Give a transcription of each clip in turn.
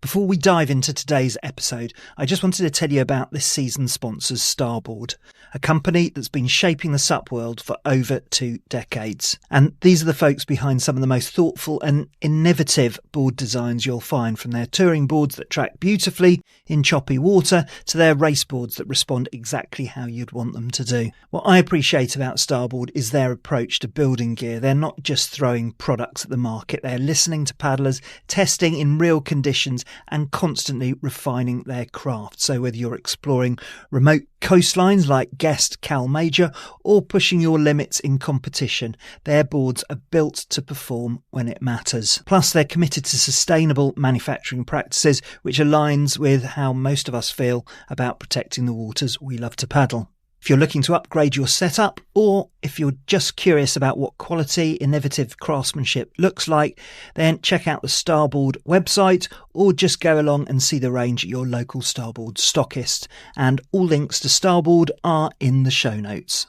Before we dive into today's episode, I just wanted to tell you about this season's sponsors, Starboard, a company that's been shaping the SUP world for over 2 decades. And these are the folks behind some of the most thoughtful and innovative board designs you'll find, from their touring boards that track beautifully in choppy water to their race boards that respond exactly how you'd want them to do. What I appreciate about Starboard is their approach to building gear. They're not just throwing products at the market, they're listening to paddlers, testing in real conditions and constantly refining their craft. So whether you're exploring remote coastlines like Guest Cal Major or pushing your limits in competition, their boards are built to perform when it matters. Plus, they're committed to sustainable manufacturing practices, which aligns with how most of us feel about protecting the waters we love to paddle. If you're looking to upgrade your setup, or if you're just curious about what quality, innovative craftsmanship looks like, then check out the Starboard website or just go along and see the range at your local Starboard stockist. And all links to Starboard are in the show notes.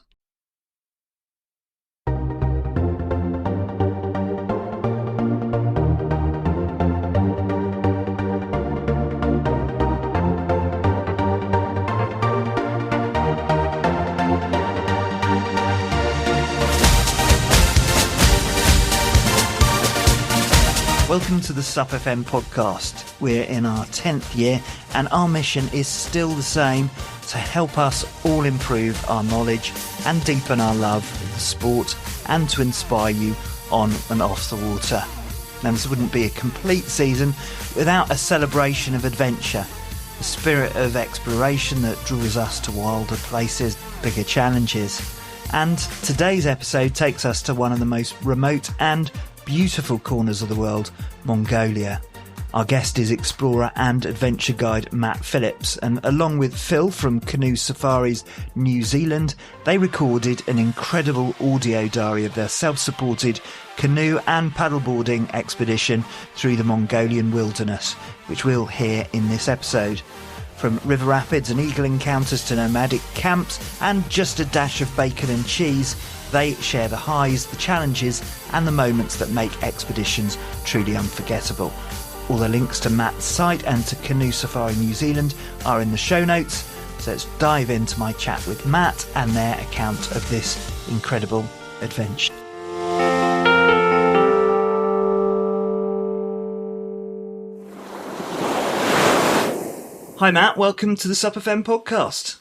Welcome to the SUPfm podcast. We're in our 10th year and our mission is still the same: to help us all improve our knowledge and deepen our love of the sport, and to inspire you on and off the water. Now, this wouldn't be a complete season without a celebration of adventure, the spirit of exploration that draws us to wilder places, bigger challenges. And today's episode takes us to one of the most remote and beautiful corners of the world, Mongolia. Our guest is explorer and adventure guide Matt Phillips, and along with Phil from Canoe Safaris New Zealand, they recorded an incredible audio diary of their self-supported canoe and paddleboarding expedition through the Mongolian wilderness, which we'll hear in this episode. From river rapids and eagle encounters to nomadic camps and just a dash of bacon and cheese, they share the highs, the challenges and the moments that make expeditions truly unforgettable. All the links to Matt's site and to Canoe Safari New Zealand are in the show notes, so let's dive into my chat with Matt and their account of this incredible adventure. Hi Matt, welcome to the SUPfm podcast.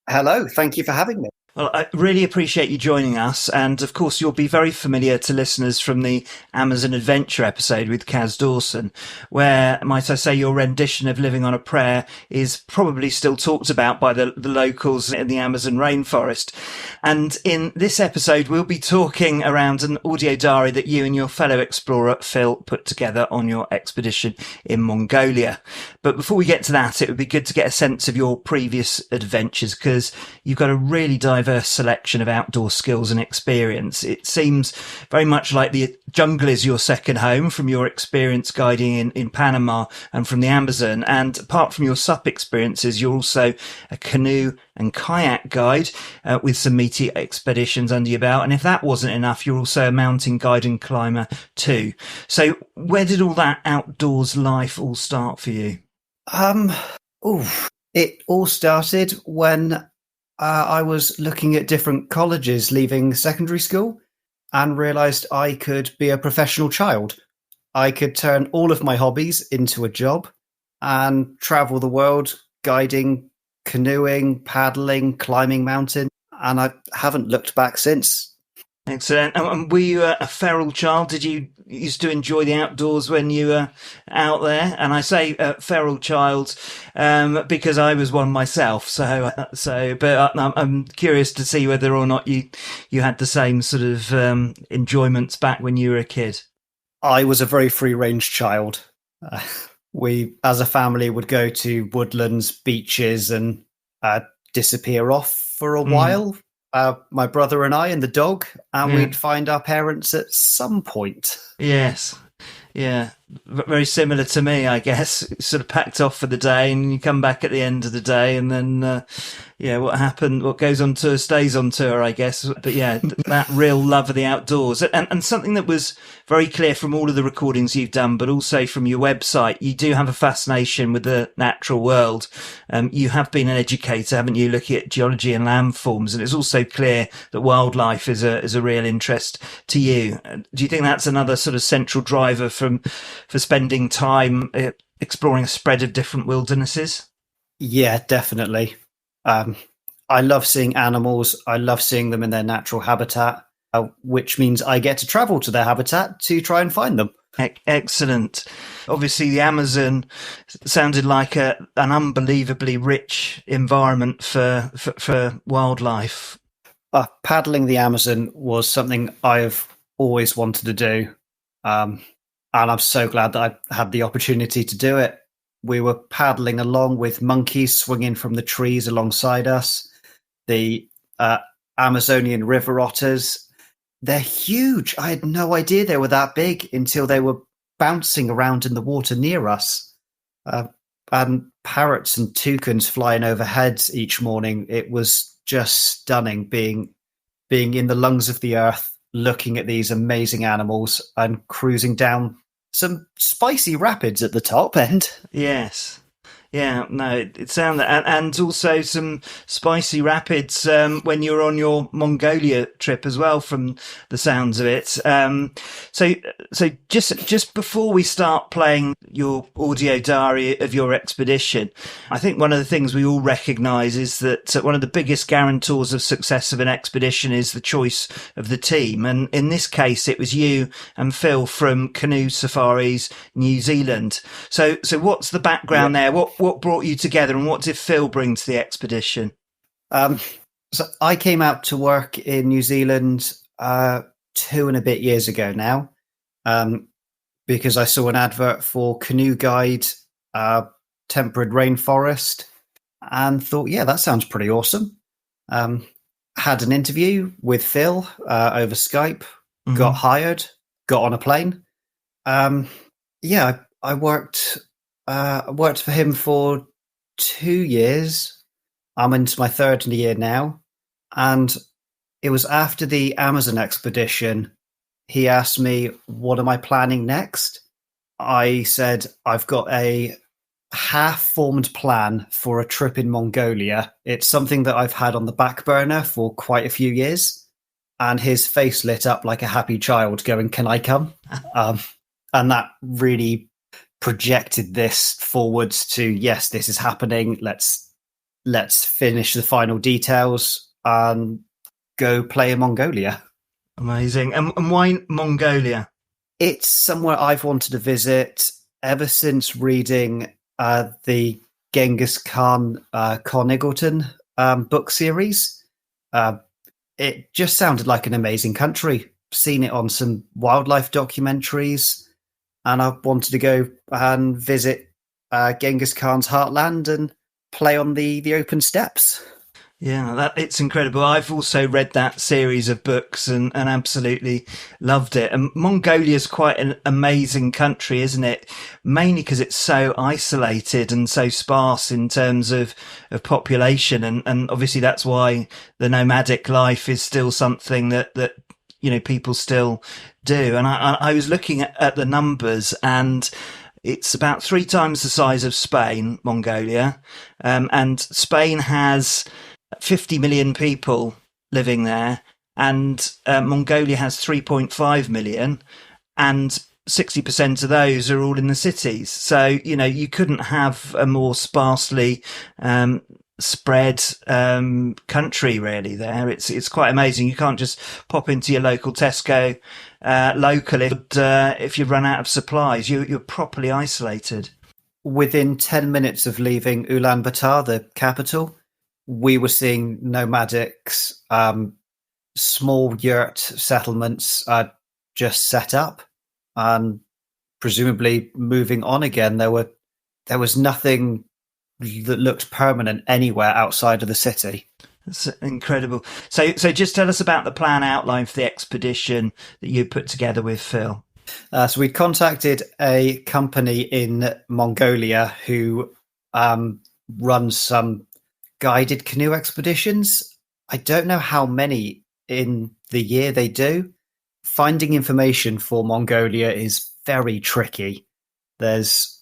Hello, thank you for having me. Well, I really appreciate you joining us, and of course you'll be very familiar to listeners from the Amazon Adventure episode with Kaz Dawson, where, might I say, your rendition of Living on a Prayer is probably still talked about by the locals in the Amazon rainforest. And in this episode we'll be talking around an audio diary that you and your fellow explorer Phil put together on your expedition in Mongolia. But before we get to that, it would be good to get a sense of your previous adventures, because you've got a really diverse selection of outdoor skills and experience. It seems very much like the jungle is your second home, from your experience guiding in Panama and from the Amazon. And apart from your SUP experiences, you're also a canoe and kayak guide with some meaty expeditions under your belt. And if that wasn't enough, you're also a mountain guide and climber too. So where did all that outdoors life all start for you? It all started when I was looking at different colleges leaving secondary school and realised I could be a professional child. I could turn all of my hobbies into a job and travel the world guiding, canoeing, paddling, climbing mountains, and I haven't looked back since. Excellent. And were you a feral child? Did you used to enjoy the outdoors when you were out there? And I say feral child because I was one myself. But I'm curious to see whether or not you had the same sort of enjoyments back when you were a kid. I was a very free-range child. We, as a family, would go to woodlands, beaches, and disappear off for a while. My brother and I and the dog, and we'd find our parents at some point. Yes. Yeah. very similar to me, I guess. Sort of packed off for the day, and you come back at the end of the day, and then what goes on tour stays on tour, I guess. But yeah, that real love of the outdoors, and something that was very clear from all of the recordings you've done, but also from your website, you do have a fascination with the natural world. You have been an educator, haven't you, looking at geology and landforms, and it's also clear that wildlife is a real interest to you. Do you think that's another sort of central driver for spending time exploring a spread of different wildernesses? Yeah, definitely. I love seeing animals. I love seeing them in their natural habitat, which means I get to travel to their habitat to try and find them. Excellent. Obviously, the Amazon sounded like an unbelievably rich environment for wildlife. Paddling the Amazon was something I've always wanted to do. And I'm so glad that I had the opportunity to do it. We were paddling along with monkeys swinging from the trees alongside us. The Amazonian river otters, they're huge. I had no idea they were that big until they were bouncing around in the water near us. And parrots and toucans flying overhead each morning. It was just stunning being in the lungs of the earth, looking at these amazing animals and cruising down some spicy rapids at the top end. Yes. Yeah, no, it sounded, and also some spicy rapids when you were on your Mongolia trip as well, from the sounds of it. So just before we start playing your audio diary of your expedition, I think one of the things we all recognise is that one of the biggest guarantors of success of an expedition is the choice of the team, and in this case, it was you and Phil from Canoe Safaris New Zealand. So what's the background there? What brought you together, and what did Phil bring to the expedition? So I came out to work in New Zealand 2 and a bit years ago now, because I saw an advert for Canoe Guide, temperate rainforest, and thought, yeah, that sounds pretty awesome. Had an interview with Phil over Skype, got hired, got on a plane. I worked for him for 2 years. I'm into my third year now. And it was after the Amazon expedition, he asked me, what am I planning next? I said, I've got a half-formed plan for a trip in Mongolia. It's something that I've had on the back burner for quite a few years. And his face lit up like a happy child going, can I come? And that really projected this forwards to, yes, this is happening. Let's finish the final details and go play in Mongolia. Amazing. And why Mongolia? It's somewhere I've wanted to visit ever since reading the Genghis Khan Con Eggleton book series. It just sounded like an amazing country. Seen it on some wildlife documentaries, and I wanted to go and visit Genghis Khan's heartland and play on the open steppes. Yeah, it's incredible. I've also read that series of books and absolutely loved it. And Mongolia is quite an amazing country, isn't it? Mainly because it's so isolated and so sparse in terms of population. And obviously that's why the nomadic life is still something that people still do. And I was looking at the numbers, and it's about 3 times the size of Spain, Mongolia. And Spain has 50 million people living there, and Mongolia has 3.5 million, and 60% of those are all in the cities. So, you couldn't have a more sparsely spread country really there. It's quite amazing. You can't just pop into your local Tesco local if you run out of supplies. You're properly isolated. Within 10 minutes of leaving Ulaanbaatar, the capital, we were seeing nomadics, small yurt settlements just set up and presumably moving on again. There was nothing that looked permanent anywhere outside of the city. That's incredible. So just tell us about the plan outline for the expedition that you put together with Phil. So we contacted a company in Mongolia who runs some guided canoe expeditions. I don't know how many in the year they do. Finding information for Mongolia is very tricky. There's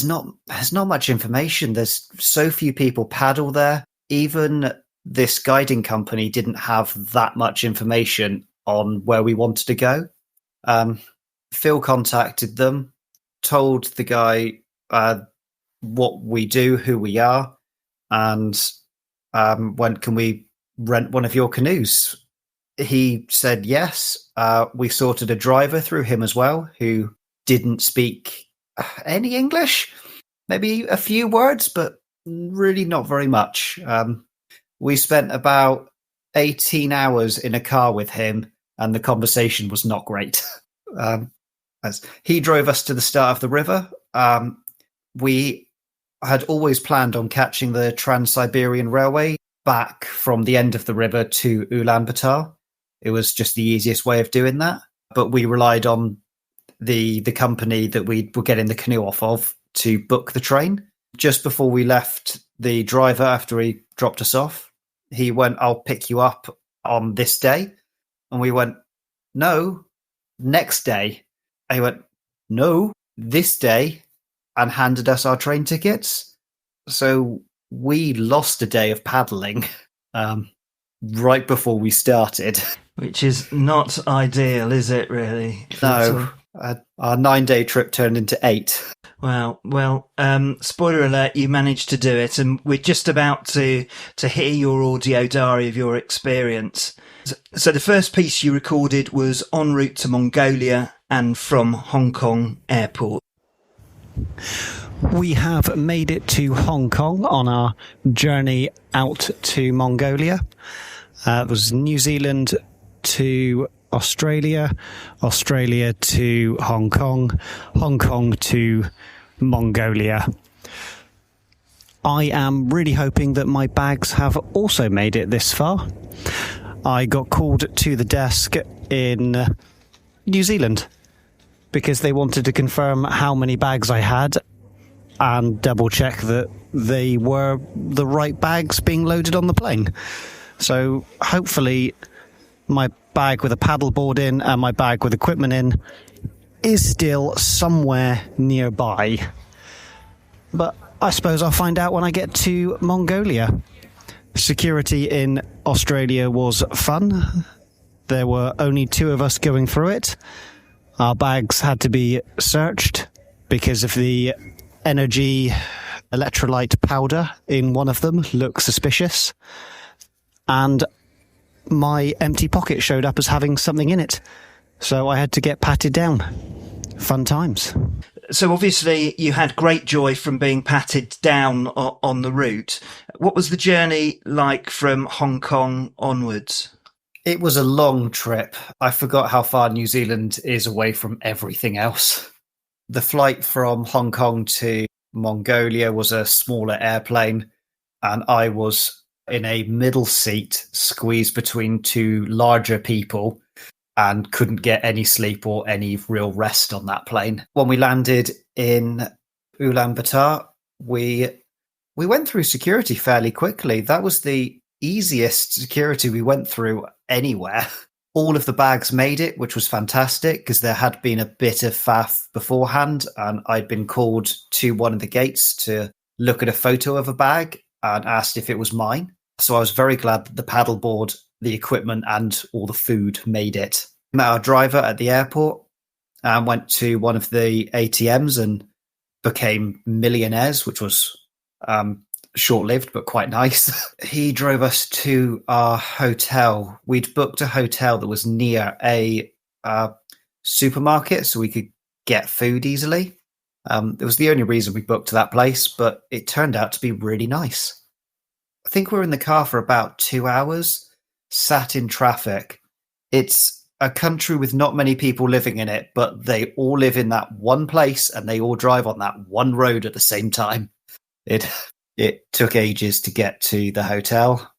not much information. There's so few people paddle there. Even this guiding company didn't have that much information on where we wanted to go. Phil contacted them, told the guy what we do, who we are, and when can we rent one of your canoes? He said yes. We sorted a driver through him as well, who didn't speak any English, maybe a few words, but really not very much. We spent about 18 hours in a car with him, and the conversation was not great. As he drove us to the start of the river. We had always planned on catching the Trans-Siberian Railway back from the end of the river to Ulaanbaatar. It was just the easiest way of doing that. But we relied on the company that we were getting the canoe off of to book the train. Just before we left, the driver, after he dropped us off, he went, "I'll pick you up on this day." And we went, "No, next day." And he went, "No, this day," and handed us our train tickets. So we lost a day of paddling right before we started. Which is not ideal, is it, really? No, our 9-day trip turned into 8. Well, spoiler alert, you managed to do it, and we're just about to hear your audio diary of your experience. So the first piece you recorded was en route to Mongolia and from Hong Kong airport. We have made it to Hong Kong on our journey out to Mongolia. It was New Zealand to Australia, Australia to Hong Kong, Hong Kong to Mongolia. I am really hoping that my bags have also made it this far. I got called to the desk in New Zealand because they wanted to confirm how many bags I had and double check that they were the right bags being loaded on the plane. So hopefully my bag with a paddleboard in and my bag with equipment in is still somewhere nearby. But I suppose I'll find out when I get to Mongolia. Security in Australia was fun. There were only 2 of us going through it. Our bags had to be searched because of the energy electrolyte powder in one of them looked suspicious. And my empty pocket showed up as having something in it. So I had to get patted down. Fun times. So obviously you had great joy from being patted down on the route. What was the journey like from Hong Kong onwards? It was a long trip. I forgot how far New Zealand is away from everything else. The flight from Hong Kong to Mongolia was a smaller airplane, and I was in a middle seat squeezed between 2 larger people and couldn't get any sleep or any real rest on that plane. When we landed in Ulaanbaatar, we went through security fairly quickly. That was the easiest security we went through anywhere. All of the bags made it, which was fantastic because there had been a bit of faff beforehand, and I'd been called to one of the gates to look at a photo of a bag and asked if it was mine. So I was very glad that the paddleboard, the equipment, and all the food made it. Met our driver at the airport and went to one of the ATMs and became millionaires, which was short-lived but quite nice. He drove us to our hotel. We'd booked a hotel that was near a supermarket so we could get food easily. It was the only reason we booked that place, but it turned out to be really nice. I think we were in the car for about 2 hours, sat in traffic. It's a country with not many people living in it, but they all live in that one place and they all drive on that one road at the same time. It took ages to get to the hotel.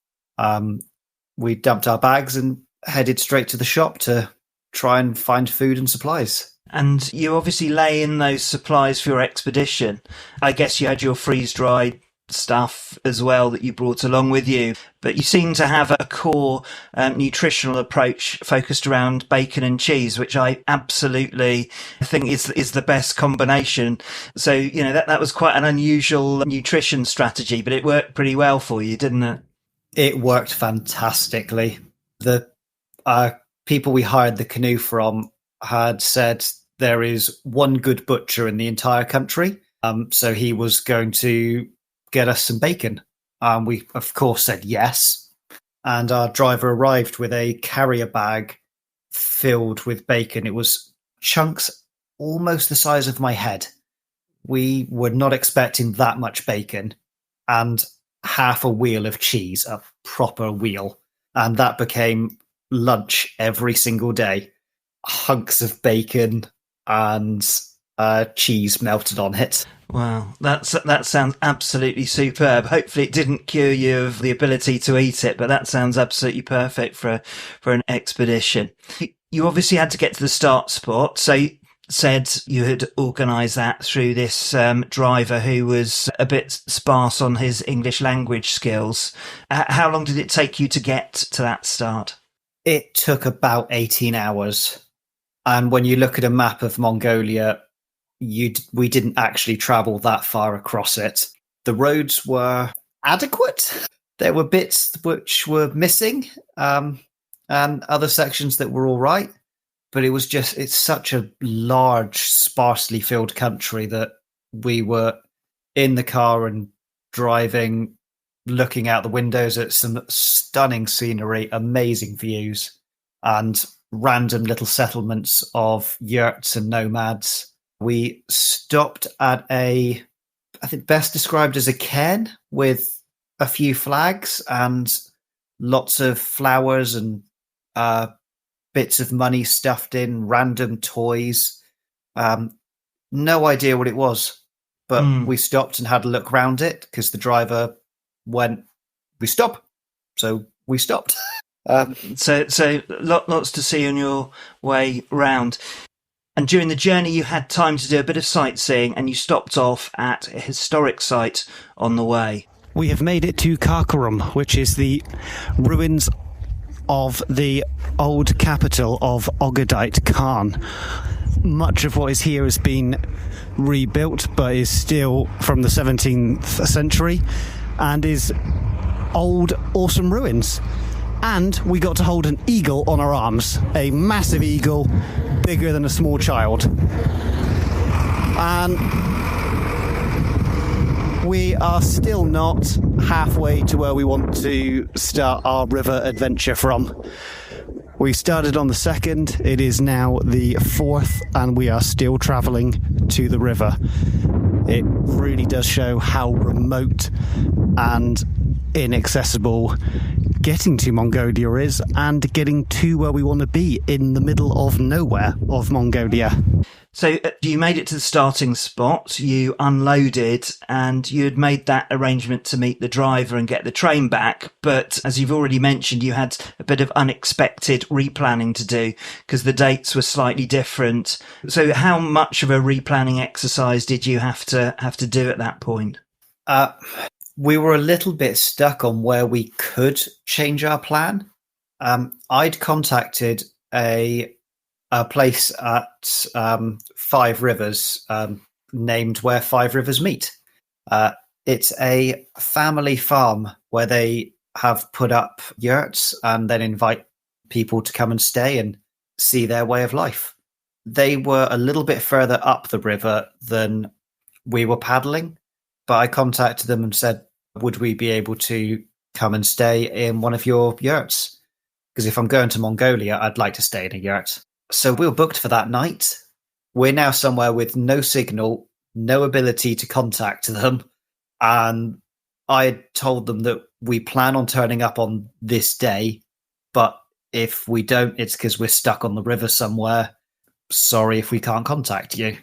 We dumped our bags and headed straight to the shop to try and find food and supplies. And you obviously lay in those supplies for your expedition. I guess you had your freeze-dried stuff as well that you brought along with you, but you seem to have a core nutritional approach focused around bacon and cheese, which I absolutely think is the best combination. So, that was quite an unusual nutrition strategy, but it worked pretty well for you, didn't it? It worked fantastically. The people we hired the canoe from had said there is one good butcher in the entire country. So he was going to get us some bacon. We, of course, said yes. And our driver arrived with a carrier bag filled with bacon. It was chunks almost the size of my head. We were not expecting that much bacon, and half a wheel of cheese, a proper wheel. And that became lunch every single day. Hunks of bacon and cheese melted on it. Wow, that sounds absolutely superb. Hopefully it didn't cure you of the ability to eat it, but that sounds absolutely perfect for an expedition. You obviously had to get to the start spot, so you said you had organised that through this driver who was a bit sparse on his English language skills. How long did it take you to get to that start? It took about 18 hours. And when you look at a map of Mongolia, we didn't actually travel that far across it. The roads were adequate. There were bits which were missing, and other sections that were all right. But it's such a large, sparsely filled country that we were in the car and driving, looking out the windows at some stunning scenery, amazing views, and random little settlements of yurts and nomads. We stopped at I think best described as a cairn with a few flags and lots of flowers and bits of money stuffed in, random toys. No idea what it was, but we stopped and had a look around it because the driver went, "We stop." So we stopped. So lots to see on your way round. And during the journey, you had time to do a bit of sightseeing, and you stopped off at a historic site on the way. We have made it to Karakorum, which is the ruins of the old capital of Ogadite Khan. Much of what is here has been rebuilt, but is still from the 17th century and is old, awesome ruins. And we got to hold an eagle on our arms, a massive eagle, bigger than a small child. And we are still not halfway to where we want to start our river adventure from. We started on the 2nd, it is now the 4th, and we are still travelling to the river. It really does show how remote and inaccessible getting to Mongolia is, and getting to where we want to be in the middle of nowhere of Mongolia. So you made it to the starting spot, you unloaded, and you had made that arrangement to meet the driver and get the train back. But as you've already mentioned, you had a bit of unexpected replanning to do because the dates were slightly different. So how much of a replanning exercise did you have to do at that point? We were a little bit stuck on where we could change our plan. I'd contacted a place at Five Rivers, named Where Five Rivers Meet. It's a family farm where they have put up yurts and then invite people to come and stay and see their way of life. They were a little bit further up the river than we were paddling, but I contacted them and said, would we be able to come and stay in one of your yurts? Because if I'm going to Mongolia, I'd like to stay in a yurt. So we were booked for that night. We're now somewhere with no signal, no ability to contact them. And I had told them that we plan on turning up on this day, but if we don't, it's because we're stuck on the river somewhere. Sorry if we can't contact you.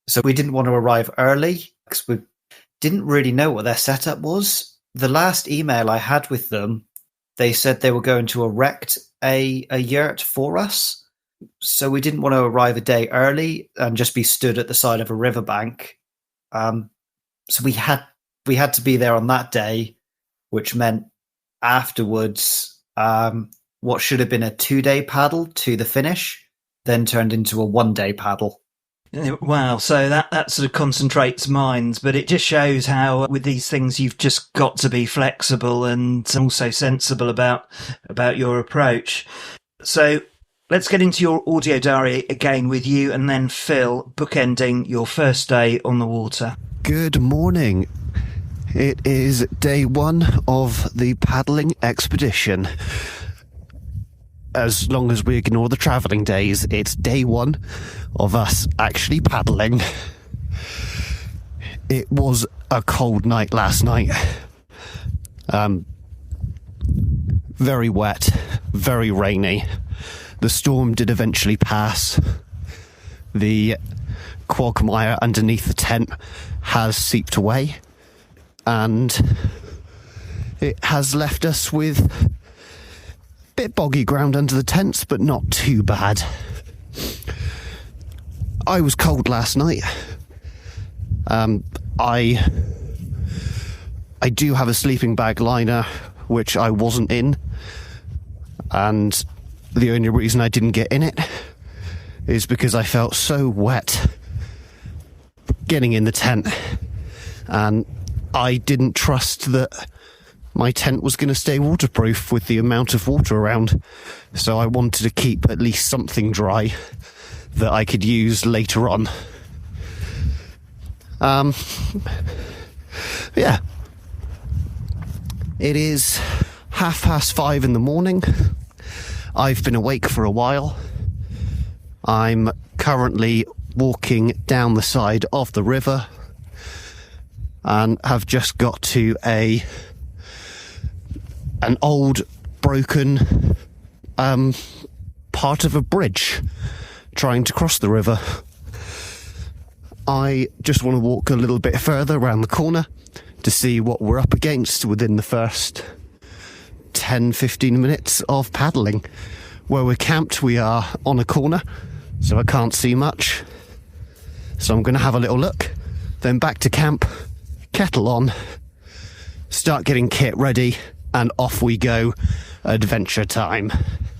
So we didn't want to arrive early because we didn't really know what their setup was. The last email I had with them, they said they were going to erect a yurt for us. So we didn't want to arrive a day early and just be stood at the side of a riverbank. So we had to be there on that day, which meant afterwards, what should have been a 2-day paddle to the finish then turned into a 1-day paddle. Wow, so that sort of concentrates minds, but it just shows how with these things you've just got to be flexible and also sensible about your approach. So let's get into your audio diary again with you and then Phil, bookending your first day on the water. Good morning. It is day 1 of the paddling expedition. As long as we ignore the travelling days, it's day 1 of us actually paddling. It was a cold night last night. Very wet, very rainy. The storm did eventually pass. The quagmire underneath the tent has seeped away, and it has left us with bit boggy ground under the tents, but not too bad. I was cold last night. I do have a sleeping bag liner, which I wasn't in, and the only reason I didn't get in it is because I felt so wet getting in the tent, and I didn't trust that my tent was going to stay waterproof with the amount of water around, so I wanted to keep at least something dry that I could use later on. Yeah. It is 5:30 in the morning. I've been awake for a while. I'm currently walking down the side of the river and have just got to an old broken part of a bridge trying to cross the river. I just want to walk a little bit further around the corner to see what we're up against within the first 10-15 minutes of paddling. Where we're camped, we are on a corner, so I can't see much. So I'm going to have a little look, then back to camp, kettle on, start getting kit ready, and off we go. Adventure time.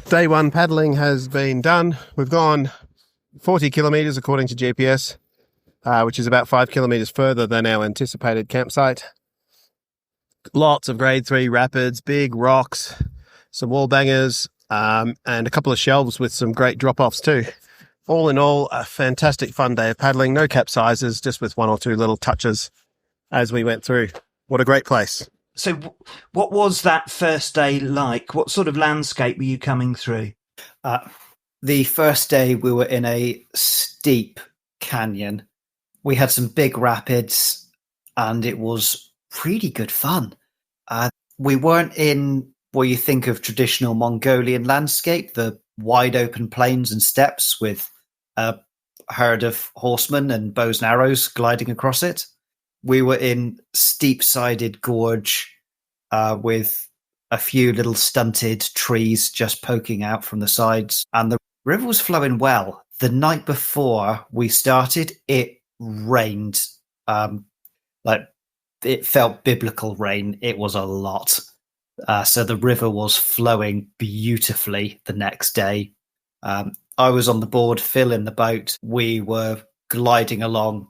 Day 1 paddling has been done. We've gone 40 kilometres according to GPS, which is about 5 kilometres further than our anticipated campsite. Lots of grade 3 rapids, big rocks, some wall bangers, and a couple of shelves with some great drop-offs too. All in all, a fantastic fun day of paddling. No capsizes, just with 1 or 2 little touches as we went through. What a great place. So what was that first day like? What sort of landscape were you coming through? The first day we were in a steep canyon. We had some big rapids and it was really good fun. We weren't in what you think of traditional Mongolian landscape, the wide open plains and steppes with a herd of horsemen and bows and arrows gliding across it. We were in steep-sided gorge with a few little stunted trees just poking out from the sides. And the river was flowing well. The night before we started, it rained. It felt biblical rain. It was a lot. So the river was flowing beautifully the next day. I was on the board, Phil in the boat. We were gliding along.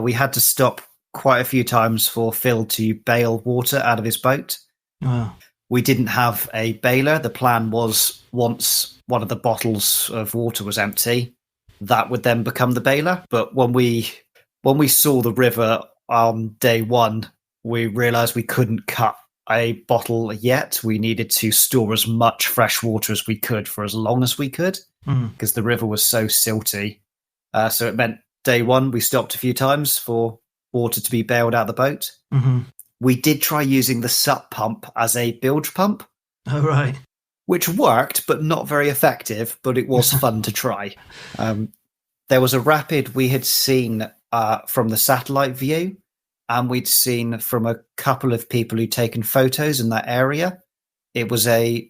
We had to stop quite a few times for Phil to bail water out of his boat. Wow. We didn't have a bailer. The plan was once one of the bottles of water was empty, that would then become the bailer. But when we saw the river on day 1, we realized we couldn't cut a bottle yet. We needed to store as much fresh water as we could for as long as we could because the river was so silty. So it meant day 1, we stopped a few times for water to be bailed out the boat. Mm-hmm. We did try using the SUP pump as a bilge pump. Oh, right. Which worked, but not very effective, but it was fun to try. There was a rapid we had seen from the satellite view, and we'd seen from a couple of people who'd taken photos in that area. It was a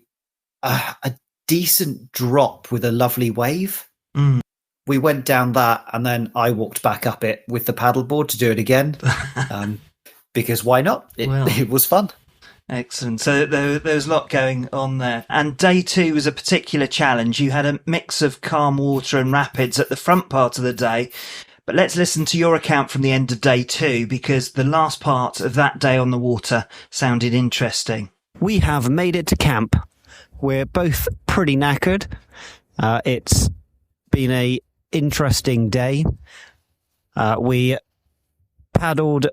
decent drop with a lovely wave. Mm. We went down that, and then I walked back up it with the paddleboard to do it again, because why not? It was fun. Excellent. So there was a lot going on there. And day 2 was a particular challenge. You had a mix of calm water and rapids at the front part of the day. But let's listen to your account from the end of day 2, because the last part of that day on the water sounded interesting. We have made it to camp. We're both pretty knackered. It's been a interesting day. We paddled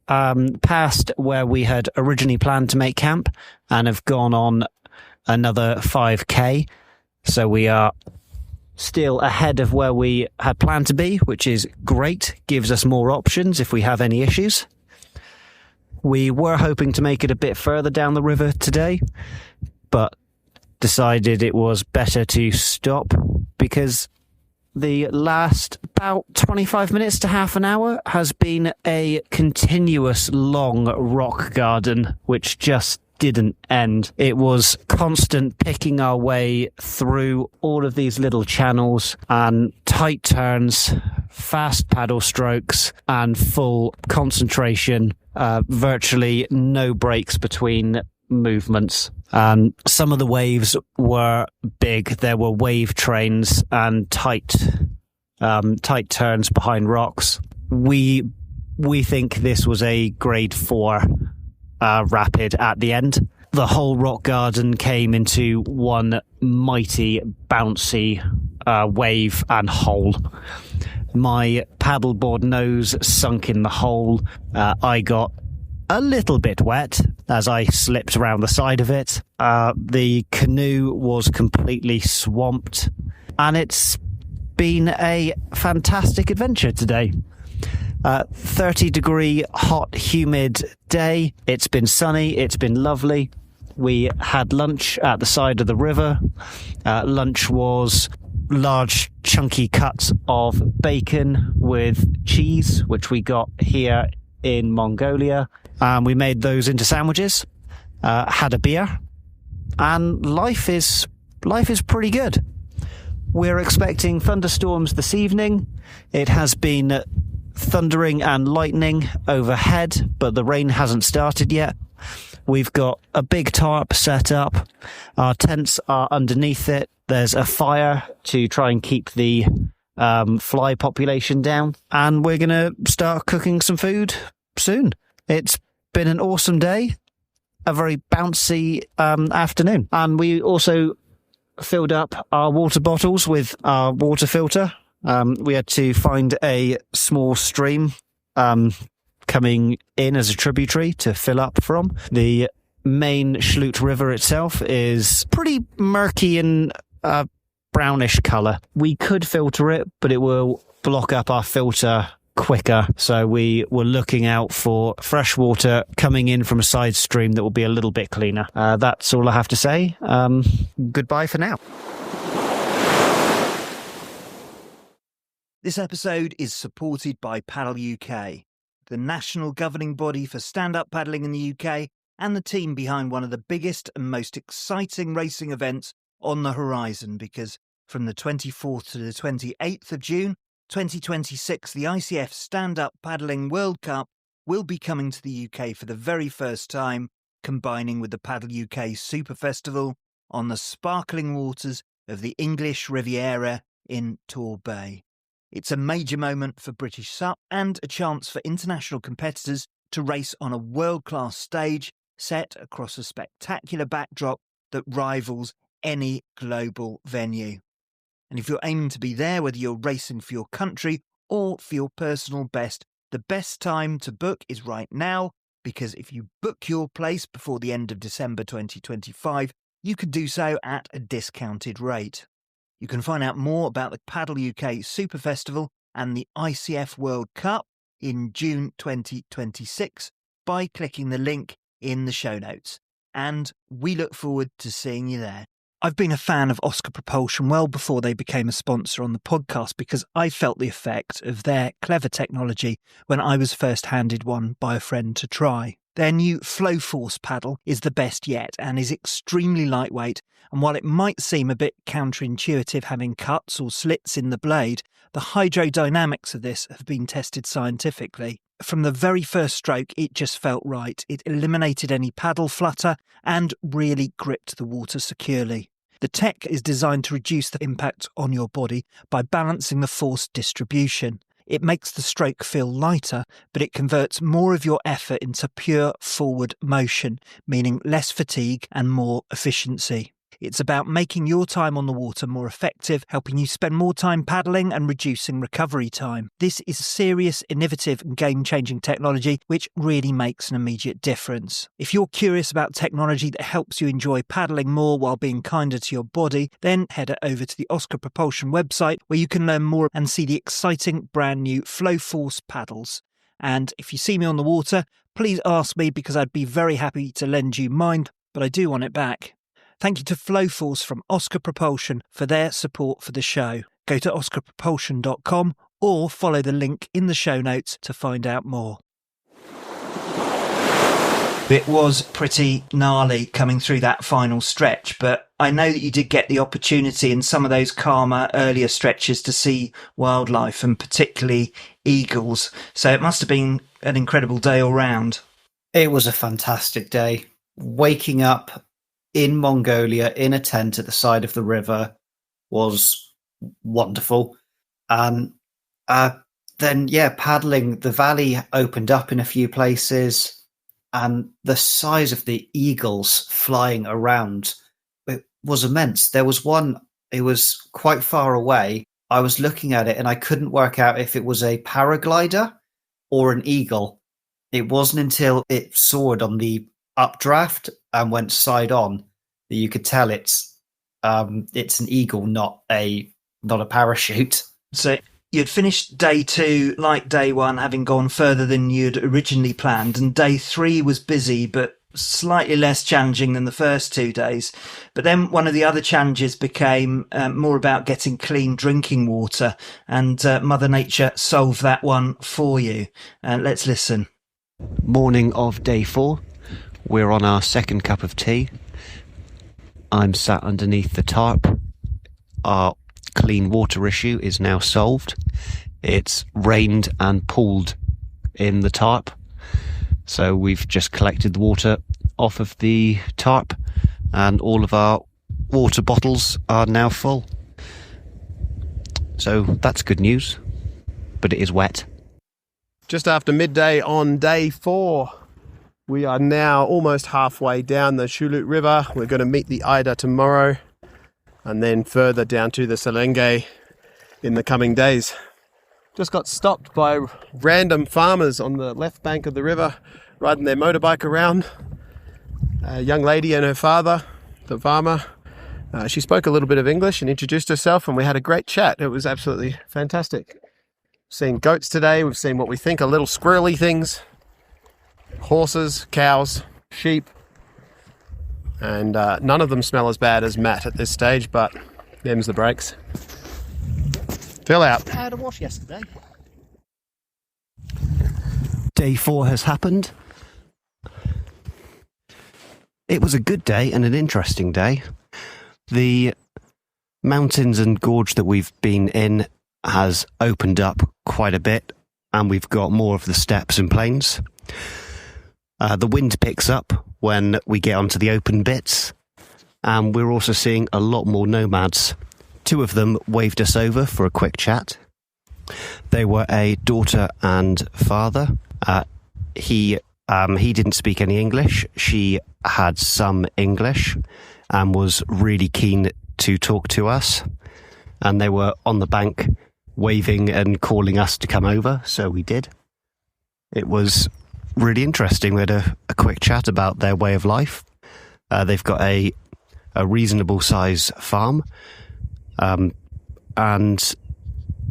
past where we had originally planned to make camp and have gone on another 5k. So we are still ahead of where we had planned to be, which is great. Gives us more options if we have any issues. We were hoping to make it a bit further down the river today, but decided it was better to stop because the last about 25 minutes to half an hour has been a continuous long rock garden, which just didn't end. It was constant picking our way through all of these little channels and tight turns, fast paddle strokes, and full concentration. Virtually no breaks between movements. Some of the waves were big. There were wave trains and tight turns behind rocks. We think this was a grade 4 rapid at the end. The whole rock garden came into one mighty bouncy wave and hole. My paddleboard nose sunk in the hole. I got a little bit wet as I slipped around the side of it. The canoe was completely swamped, and it's been a fantastic adventure today. 30-degree, hot, humid day. It's been sunny. It's been lovely. We had lunch at the side of the river. Lunch was large, chunky cuts of bacon with cheese, which we got here in Mongolia. We made those into sandwiches, had a beer, and life is pretty good. We're expecting thunderstorms this evening. It has been thundering and lightning overhead, but the rain hasn't started yet. We've got a big tarp set up. Our tents are underneath it. There's a fire to try and keep the fly population down, and we're going to start cooking some food soon. It's been an awesome day, a very bouncy afternoon. And we also filled up our water bottles with our water filter. We had to find a small stream coming in as a tributary to fill up from. The main Schlute River itself is pretty murky and brownish colour. We could filter it, but it will block up our filter quicker, so we were looking out for fresh water coming in from a side stream that will be a little bit cleaner. That's all I have to say. Goodbye for now. This episode is supported by Paddle UK, the national governing body for stand-up paddling in the UK, and the team behind one of the biggest and most exciting racing events on the horizon, because from the 24th to the 28th of June 2026, the ICF Stand-Up Paddling World Cup will be coming to the UK for the very first time, combining with the Paddle UK Super Festival on the sparkling waters of the English Riviera in Tor Bay. It's a major moment for British SUP and a chance for international competitors to race on a world-class stage set across a spectacular backdrop that rivals any global venue. And if you're aiming to be there, whether you're racing for your country or for your personal best, the best time to book is right now, because if you book your place before the end of December 2025, you can do so at a discounted rate. You can find out more about the Paddle UK Super Festival and the ICF World Cup in June 2026 by clicking the link in the show notes. And we look forward to seeing you there. I've been a fan of Oscar Propulsion well before they became a sponsor on the podcast, because I felt the effect of their clever technology when I was first handed one by a friend to try. Their new Flow Force paddle is the best yet and is extremely lightweight, and while it might seem a bit counterintuitive having cuts or slits in the blade, the hydrodynamics of this have been tested scientifically. From the very first stroke, it just felt right. It eliminated any paddle flutter and really gripped the water securely. The tech is designed to reduce the impact on your body by balancing the force distribution. It makes the stroke feel lighter, but it converts more of your effort into pure forward motion, meaning less fatigue and more efficiency. It's about making your time on the water more effective, helping you spend more time paddling and reducing recovery time. This is serious, innovative and game-changing technology which really makes an immediate difference. If you're curious about technology that helps you enjoy paddling more while being kinder to your body, then head over to the Oscar Propulsion website where you can learn more and see the exciting brand new Flow Force paddles. And if you see me on the water, please ask me because I'd be very happy to lend you mine, but I do want it back. Thank you to Flow Force from Oscar Propulsion for their support for the show. Go to oscarpropulsion.com or follow the link in the show notes to find out more. It was pretty gnarly coming through that final stretch, but I know that you did get the opportunity in some of those calmer, earlier stretches to see wildlife and particularly eagles. So it must have been an incredible day all round. It was a fantastic day. Waking up in Mongolia in a tent at the side of the river was wonderful. And then, paddling, the valley opened up in a few places, and the size of the eagles flying around, it was immense. There was one, it was quite far away. I was looking at it and I couldn't work out if it was a paraglider or an eagle. It wasn't until it soared on the updraft and went side on that you could tell it's an eagle, not a parachute. So you'd finished day 2 like day 1, having gone further than you'd originally planned, and day 3 was busy but slightly less challenging than the first 2 days. But then one of the other challenges became more about getting clean drinking water, and Mother Nature solved that one for you. Let's listen. Morning of day 4. We're on our second cup of tea. I'm sat underneath the tarp. Our clean water issue is now solved. It's rained and pooled in the tarp. So we've just collected the water off of the tarp and all of our water bottles are now full. So that's good news, but it is wet. Just after midday on day 4. We are now almost halfway down the Shulut River. We're going to meet the Ida tomorrow and then further down to the Selenge in the coming days. Just got stopped by random farmers on the left bank of the river riding their motorbike around. A young lady and her father, the farmer. She spoke a little bit of English and introduced herself, and we had a great chat. It was absolutely fantastic. We've seen goats today. We've seen what we think are little squirrely things. Horses, cows, sheep, and none of them smell as bad as Matt at this stage, but them's the breaks. Fill out. I had a wash yesterday. Day 4 has happened. It was a good day and an interesting day. The mountains and gorge that we've been in has opened up quite a bit, and we've got more of the steppes and plains. The wind picks up when we get onto the open bits, and we're also seeing a lot more nomads. 2 of them waved us over for a quick chat. They were a daughter and father. He didn't speak any English. She had some English and was really keen to talk to us. And they were on the bank waving and calling us to come over, so we did. It was really interesting. We had a quick chat about their way of life. They've got a reasonable size farm, and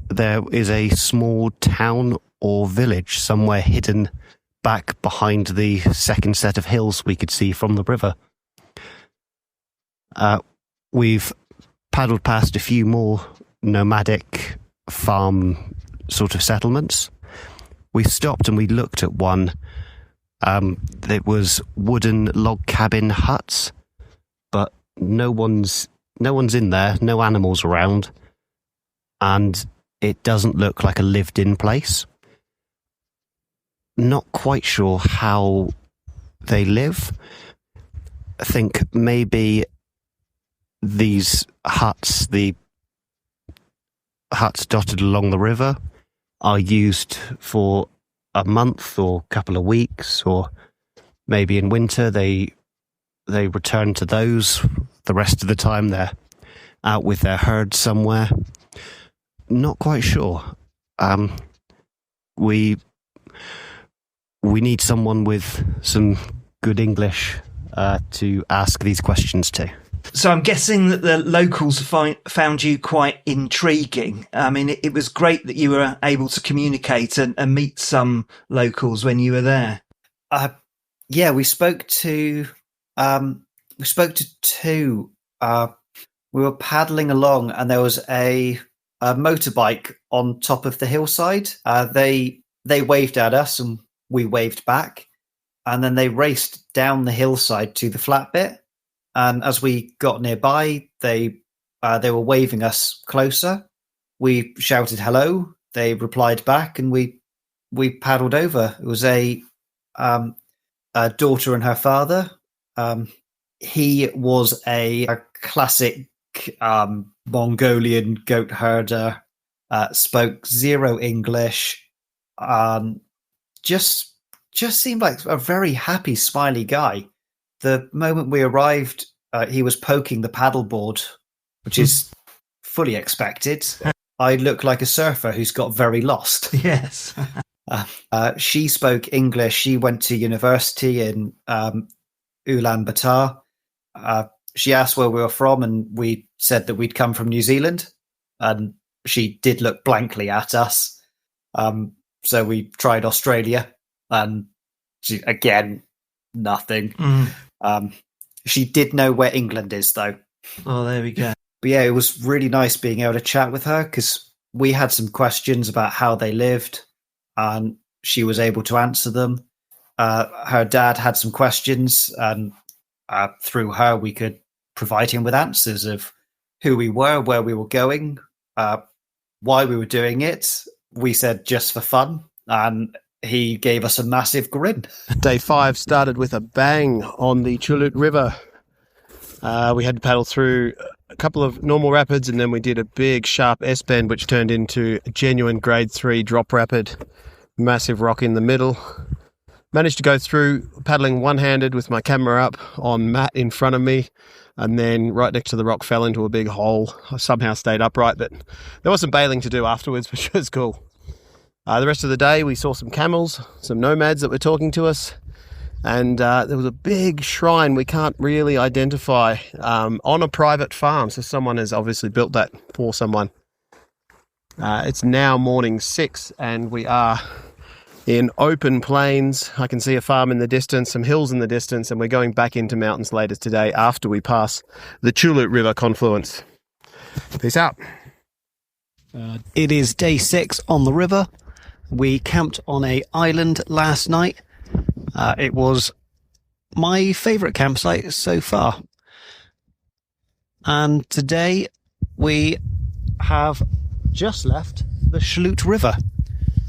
there is a small town or village somewhere hidden back behind the second set of hills we could see from the river. We've paddled past a few more nomadic farm sort of settlements. We stopped and we looked at one It was wooden log cabin huts, but no one's in there, no animals around, and it doesn't look like a lived-in place. Not quite sure how they live. I think maybe these huts, the huts dotted along the river, are used for a month or a couple of weeks, or maybe in winter they return to those. The rest of the time they're out with their herd somewhere. Not quite sure. We need someone with some good English to ask these questions to. So I'm guessing that the locals found you quite intriguing. I mean, it was great that you were able to communicate and meet some locals when you were there. Yeah, we spoke to two. We were paddling along, and there was a motorbike on top of the hillside. They waved at us, and we waved back, and then they raced down the hillside to the flat bit. And as we got nearby, they were waving us closer. We shouted hello. They replied back, and we paddled over. It was a daughter and her father. He was a classic Mongolian goat herder. Spoke zero English. Just seemed like a very happy, smiley guy. The moment we arrived, he was poking the paddleboard, which is fully expected. I look like a surfer who's got very lost. Yes. She spoke English. She went to university in Ulaanbaatar. She asked where we were from, and we said that we'd come from New Zealand. And she did look blankly at us. So we tried Australia, and she, again, nothing. She did know where England is, though. Oh, there we go. But yeah, it was really nice being able to chat with her, because we had some questions about how they lived, and she was able to answer them. Her dad had some questions, and through her, we could provide him with answers of who we were, where we were going, why we were doing it. We said just for fun, and he gave us a massive grin. Day 5 started with a bang on the Truest River. We had to paddle through a couple of normal rapids, and then we did a big sharp S-bend, which turned into a genuine grade 3 drop rapid. Massive rock in the middle. Managed to go through paddling one-handed with my camera up on mat in front of me, and then right next to the rock fell into a big hole. I somehow stayed upright, but there was some bailing to do afterwards, which was cool. The rest of the day, we saw some camels, some nomads that were talking to us, and there was a big shrine we can't really identify on a private farm. So someone has obviously built that for someone. It's now morning 6, and we are in open plains. I can see a farm in the distance, some hills in the distance, and we're going back into mountains later today after we pass the Truest River confluence. Peace out. It is day 6 on the river. We camped on an island last night. It was my favourite campsite so far. And today we have just left the Schlute River,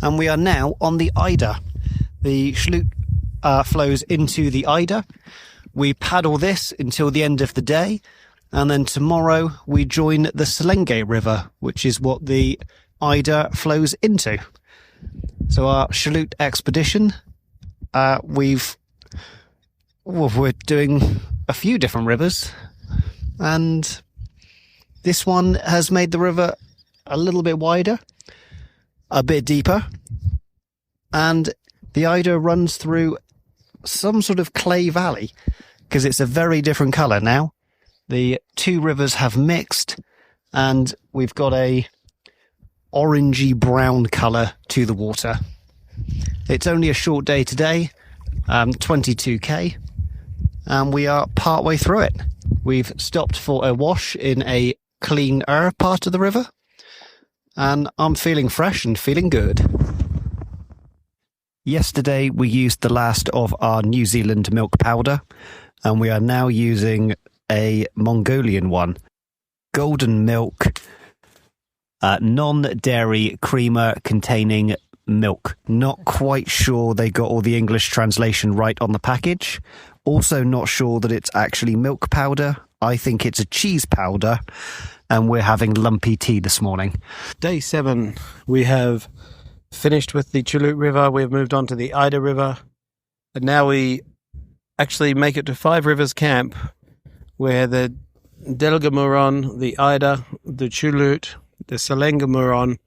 and we are now on the Eider. The Schlute flows into the Eider. We paddle this until the end of the day, and then tomorrow we join the Selenge River, which is what the Eider flows into. So our Schlute expedition, we're doing a few different rivers, and this one has made the river a little bit wider, a bit deeper, and the Eider runs through some sort of clay valley, because it's a very different colour now. The two rivers have mixed, and we've got a orangey brown colour to the water. It's only a short day today, 22k, and we are partway through it. We've stopped for a wash in a cleaner part of the river, and I'm feeling fresh and feeling good. Yesterday, we used the last of our New Zealand milk powder, and we are now using a Mongolian one. Golden milk, non-dairy creamer containing milk. Not quite sure they got all the English translation right on the package. Also not sure that it's actually milk powder. I think it's a cheese powder, and we're having lumpy tea this morning. Day 7, we have finished with the Truest River. We've moved on to the Ida River, and now we actually make it to Five Rivers Camp, where the Delgamuron, the Ida, the Truest, the Selengamuron,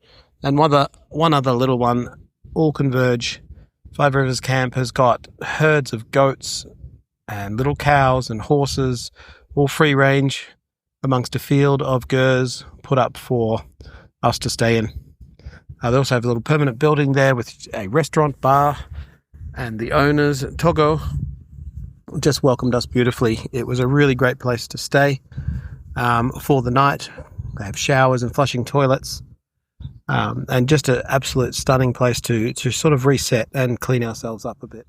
and one other little one all converge. Five Rivers Camp has got herds of goats and little cows and horses, all free range, amongst a field of gers put up for us to stay in. They also have a little permanent building there with a restaurant, bar, and the owners, Togo, just welcomed us beautifully. It was a really great place to stay for the night. They have showers and flushing toilets, and just an absolute stunning place to sort of reset and clean ourselves up a bit.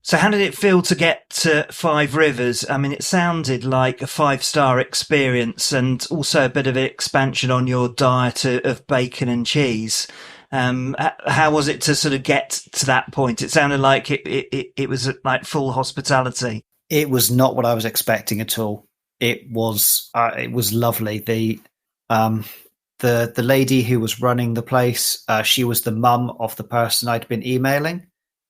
So how did it feel to get to Five Rivers? I mean, it sounded like a 5-star experience, and also a bit of an expansion on your diet of bacon and cheese. How was it to sort of get to that point? It sounded like it was like full hospitality. It was not what I was expecting at all. It was lovely. The lady who was running the place, she was the mum of the person I'd been emailing,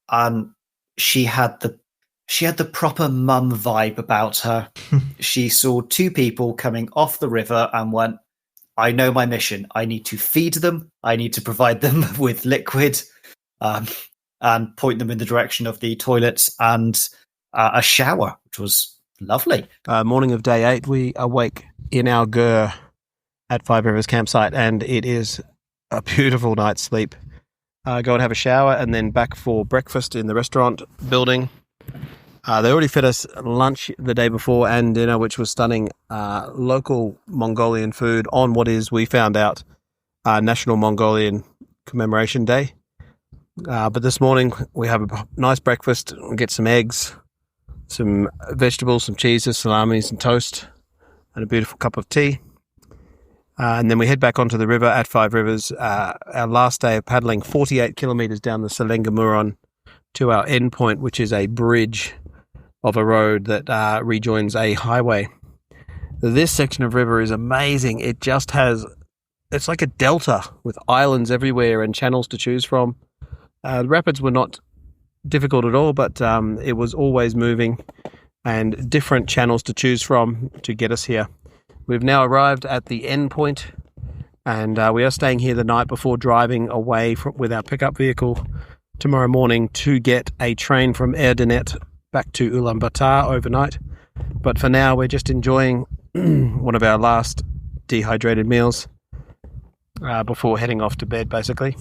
and she had the proper mum vibe about her. She saw 2 people coming off the river and went, I know my mission. I need to feed them. I need to provide them with liquid, and point them in the direction of the toilets and a shower, which was lovely. Morning of day 8, we awake in our ger at Five Rivers campsite, and it is a beautiful night's sleep. Go and have a shower, and then back for breakfast in the restaurant building. They already fed us lunch the day before and dinner, which was stunning. Local Mongolian food on what is, we found out, National Mongolian Commemoration Day. But this morning we have a nice breakfast. We get some eggs, some vegetables, some cheeses, salami, some toast, and a beautiful cup of tea. And then we head back onto the river at Five Rivers. Our last day of paddling 48 kilometres down the Selengamuron to our end point, which is a bridge of a road that rejoins a highway. This section of river is amazing. It just has, it's like a delta with islands everywhere and channels to choose from. The rapids were not difficult at all, but it was always moving and different channels to choose from to get us here. We've now arrived at the end point, and we are staying here the night before driving away with our pickup vehicle tomorrow morning to get a train from Erdenet back to Ulaanbaatar overnight. But for now, we're just enjoying one of our last dehydrated meals before heading off to bed, basically.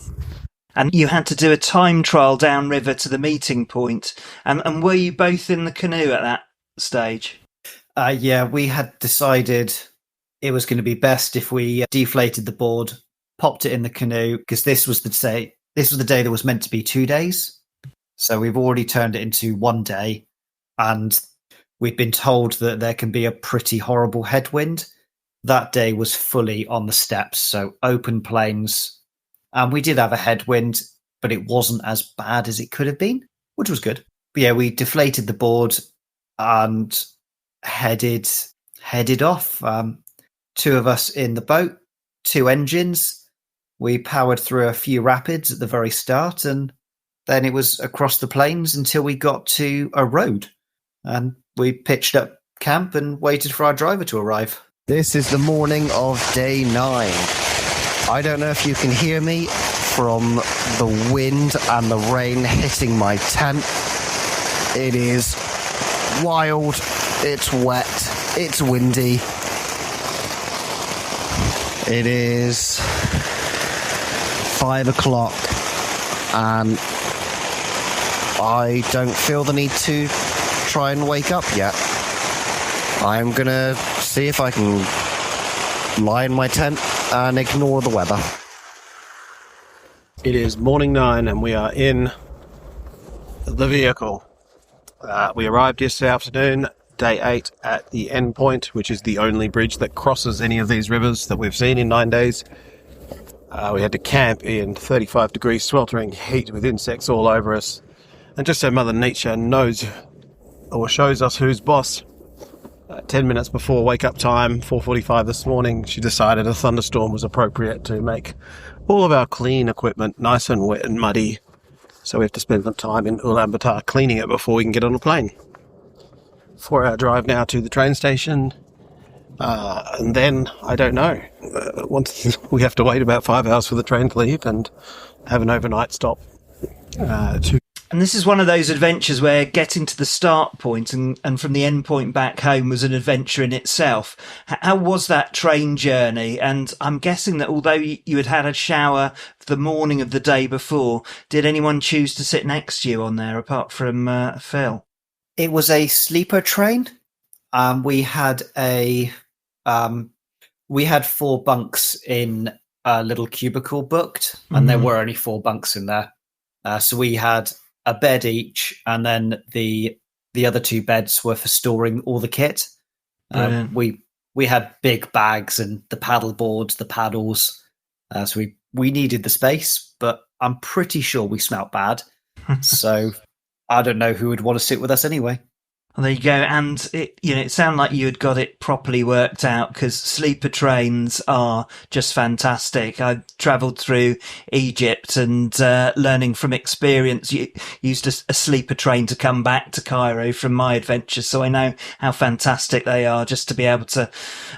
And you had to do a time trial downriver to the meeting point. And were you both in the canoe at that stage? Yeah, we had decided it was going to be best if we deflated the board, popped it in the canoe, because this was the day that was meant to be 2 days. So we've already turned it into 1 day, and we've been told that there can be a pretty horrible headwind. That day was fully on the steppes, so open plains. And we did have a headwind, but it wasn't as bad as it could have been, which was good. But yeah, we deflated the board and headed off. 2 of us in the boat, 2 engines. We powered through a few rapids at the very start, and then it was across the plains until we got to a road. And we pitched up camp and waited for our driver to arrive. This is the morning of day 9. I don't know if you can hear me from the wind and the rain hitting my tent. It is wild, it's wet, it's windy. It is 5 o'clock and I don't feel the need to try and wake up yet. I'm gonna see if I can lie in my tent and ignore the weather. It is morning 9 and we are in the vehicle. We arrived yesterday afternoon, day 8, at the end point, which is the only bridge that crosses any of these rivers that we've seen in 9 days. We had to camp in 35 degrees sweltering heat with insects all over us. And just so Mother Nature knows or shows us who's boss, 10 minutes before wake-up time, 4:45 this morning, she decided a thunderstorm was appropriate to make all of our clean equipment nice and wet and muddy. So we have to spend some time in Ulaanbaatar cleaning it before we can get on a plane. 4-hour drive now to the train station. And then, I don't know, once we have to wait about 5 hours for the train to leave and have an overnight stop. And this is one of those adventures where getting to the start point and from the end point back home was an adventure in itself. How was that train journey? And I'm guessing that although you had had a shower the morning of the day before, did anyone choose to sit next to you on there apart from Phil? It was a sleeper train. We had 4 bunks in a little cubicle booked, and there were only 4 bunks in there. So we had a bed each, and then the other 2 beds were for storing all the kit. We had big bags and the paddle boards, the paddles. So we needed the space, but I'm pretty sure we smelt bad. So I don't know who would want to sit with us anyway. Well, there you go. And it sounded like you had got it properly worked out, because sleeper trains are just fantastic. I travelled through Egypt and learning from experience, used a sleeper train to come back to Cairo from my adventures. So I know how fantastic they are, just to be able to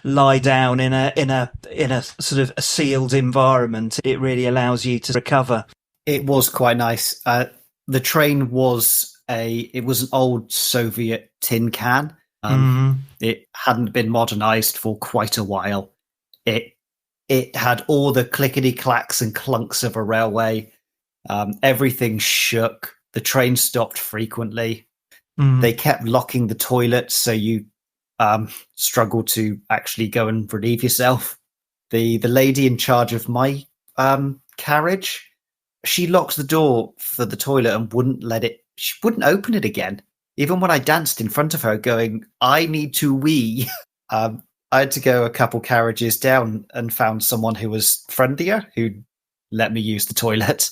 lie down in a sort of a sealed environment. It really allows you to recover. It was quite nice. The train was an old Soviet tin can. It hadn't been modernized for quite a while. It had all the clickety clacks and clunks of a railway. Everything shook. The train stopped frequently. They kept locking the toilets, so you struggled to actually go and relieve yourself. The lady in charge of my carriage, she locked the door for the toilet and she wouldn't open it again. Even when I danced in front of her going, I need to wee. I had to go a couple carriages down and found someone who was friendlier, who let me use the toilet.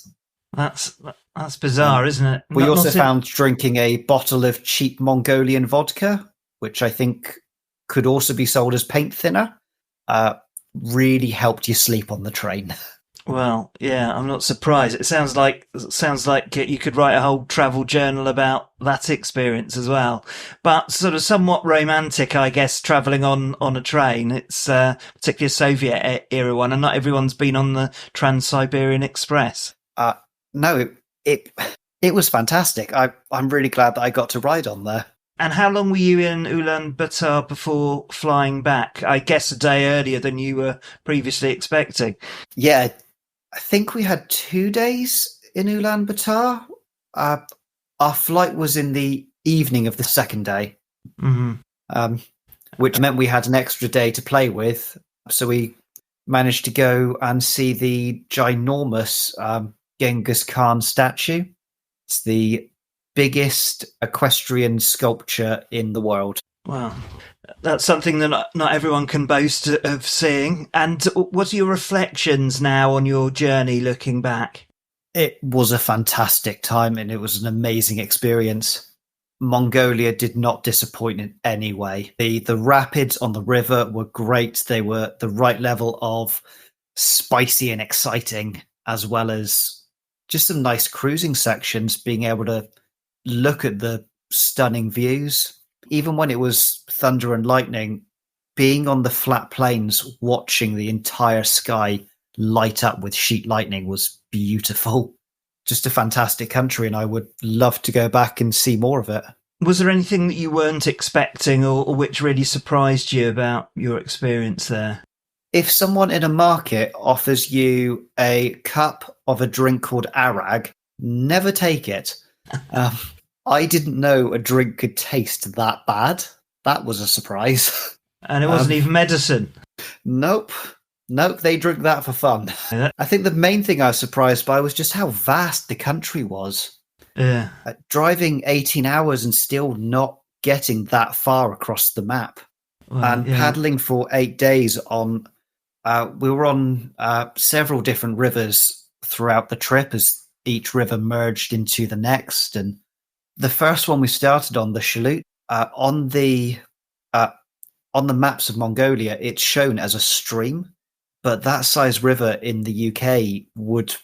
That's bizarre, isn't it? We also found drinking a bottle of cheap Mongolian vodka, which I think could also be sold as paint thinner. Really helped you sleep on the train. Well, yeah, I'm not surprised. It sounds like you could write a whole travel journal about that experience as well. But sort of somewhat romantic, I guess, travelling on a train. It's particularly a Soviet era one, and not everyone's been on the Trans-Siberian Express. No, it was fantastic. I'm really glad that I got to ride on there. And how long were you in Ulaanbaatar before flying back? I guess a day earlier than you were previously expecting. Yeah, I think we had 2 days in Ulaanbaatar. Our flight was in the evening of the second day, which meant we had an extra day to play with. So we managed to go and see the ginormous Genghis Khan statue. It's the biggest equestrian sculpture in the world. Wow. That's something that not everyone can boast of seeing. And what are your reflections now on your journey looking back? It was a fantastic time and it was an amazing experience. Mongolia did not disappoint in any way. The rapids on the river were great. They were the right level of spicy and exciting, as well as just some nice cruising sections, being able to look at the stunning views. Even when it was thunder and lightning, being on the flat plains, watching the entire sky light up with sheet lightning was beautiful. Just a fantastic country, and I would love to go back and see more of it. Was there anything that you weren't expecting or which really surprised you about your experience there? If someone in a market offers you a cup of a drink called arag, never take it. I didn't know a drink could taste that bad. That was a surprise. And it wasn't even medicine? Nope. Nope, they drink that for fun. Yeah. I think the main thing I was surprised by was just how vast the country was. Yeah. Driving 18 hours and still not getting that far across the map. Well, And paddling for 8 days on... we were on several different rivers throughout the trip as each river merged into the next. And the first one we started on, the Shalut, on the maps of Mongolia, it's shown as a stream. But that size river in the UK would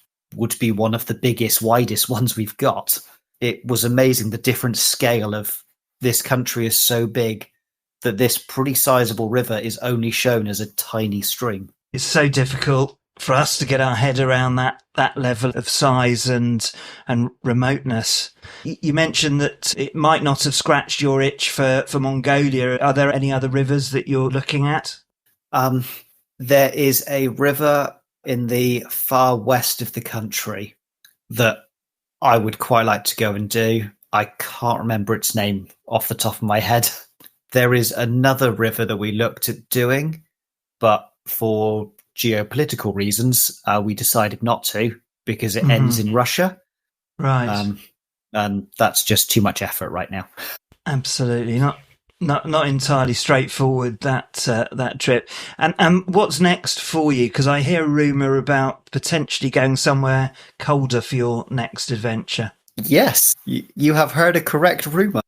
be one of the biggest, widest ones we've got. It was amazing the different scale of this country is so big that this pretty sizable river is only shown as a tiny stream. It's so difficult for us to get our head around that level of size and remoteness. You mentioned that it might not have scratched your itch for Mongolia. Are there any other rivers that you're looking at? There is a river in the far west of the country that I would quite like to go and do. I can't remember its name off the top of my head. There is another river that we looked at doing, but for geopolitical reasons, we decided not to because it ends in Russia. Right. And that's just too much effort right now. Absolutely. Not entirely straightforward, that trip. And what's next for you? Because I hear a rumour about potentially going somewhere colder for your next adventure. Yes, you have heard a correct rumour.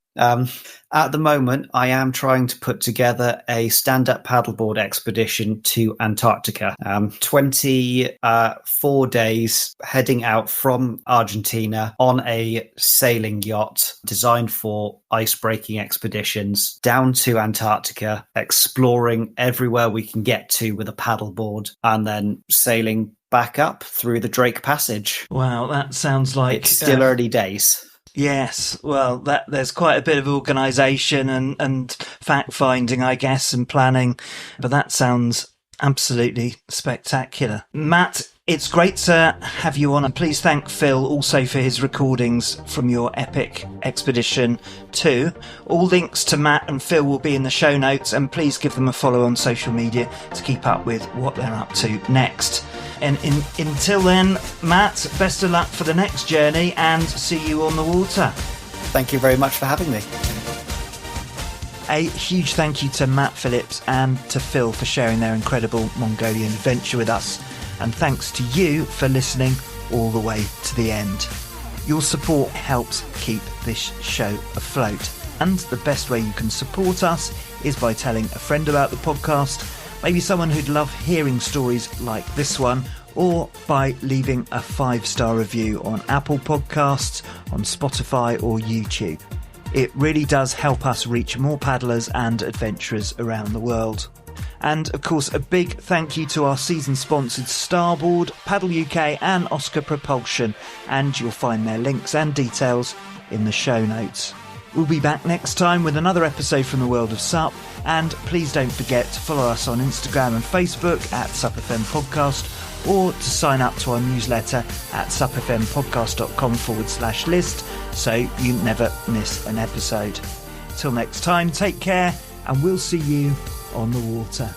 At the moment, I am trying to put together a stand-up paddleboard expedition to Antarctica. 24 days heading out from Argentina on a sailing yacht designed for ice-breaking expeditions down to Antarctica, exploring everywhere we can get to with a paddleboard, and then sailing back up through the Drake Passage. Wow, that sounds like... It's still early days. Yes, well, there's quite a bit of organisation and fact-finding, I guess, and planning, but that sounds absolutely spectacular. Matt, it's great to have you on, and please thank Phil also for his recordings from your epic expedition too. All links to Matt and Phil will be in the show notes, and please give them a follow on social media to keep up with what they're up to next. And until then, Matt, best of luck for the next journey and see you on the water. Thank you very much for having me. A huge thank you to Matt Phillips and to Phil for sharing their incredible Mongolian adventure with us. And thanks to you for listening all the way to the end. Your support helps keep this show afloat. And the best way you can support us is by telling a friend about the podcast, maybe someone who'd love hearing stories like this one, or by leaving a 5-star review on Apple Podcasts, on Spotify or YouTube. It really does help us reach more paddlers and adventurers around the world. And of course, a big thank you to our season sponsored Starboard, Paddle UK and Oscar Propulsion, and you'll find their links and details in the show notes. We'll be back next time with another episode from the world of SUP, and please don't forget to follow us on Instagram and Facebook at SUPfm Podcast, or to sign up to our newsletter at supfmpodcast.com/list so you never miss an episode. Till next time, take care, and we'll see you on the water.